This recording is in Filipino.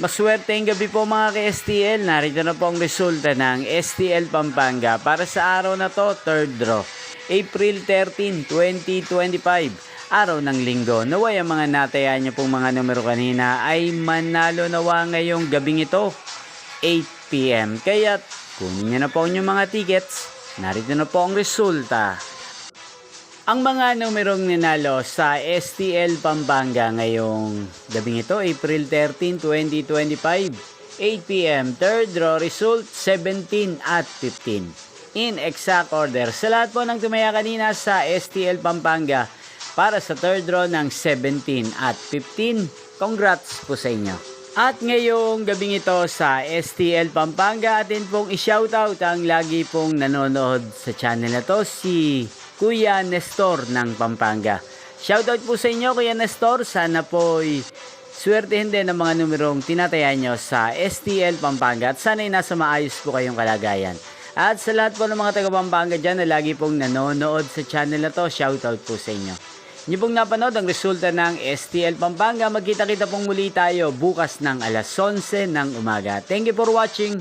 Maswerteng gabi po mga ka-STL. Narito na po ang resulta ng STL Pampanga para sa araw na to, third draw. April 13, 2025. Araw ng linggo. Naway ang mga nataya niyo pong mga numero kanina ay manalo nawa ngayong gabing ito, 8 p.m. Kaya kunin niyo na po ang mga tickets. Narito na po ang resulta. Ang mga numerong ninalo sa STL Pampanga ngayong gabing ito, April 13, 2025, 8 p.m. Third draw result, 17 at 15. In exact order, sa lahat po ng tumaya kanina sa STL Pampanga para sa third draw ng 17 at 15, congrats po sa inyo. At ngayong gabing ito sa STL Pampanga, atin pong i-shoutout ang lagi pong nanonood sa channel na to, si Kuya Nestor ng Pampanga. Shoutout po sa inyo, Kuya Nestor. Sana po'y swertehin din ang mga numerong tinataya nyo sa STL Pampanga at sana'y nasa maayos po kayong kalagayan. At sa lahat po ng mga taga Pampanga dyan na lagi pong nanonood sa channel na to, shoutout po sa inyo. Inyo pong napanood ang resulta ng STL Pampanga. Magkita-kita pong muli tayo bukas ng alas 11 ng umaga. Thank you for watching.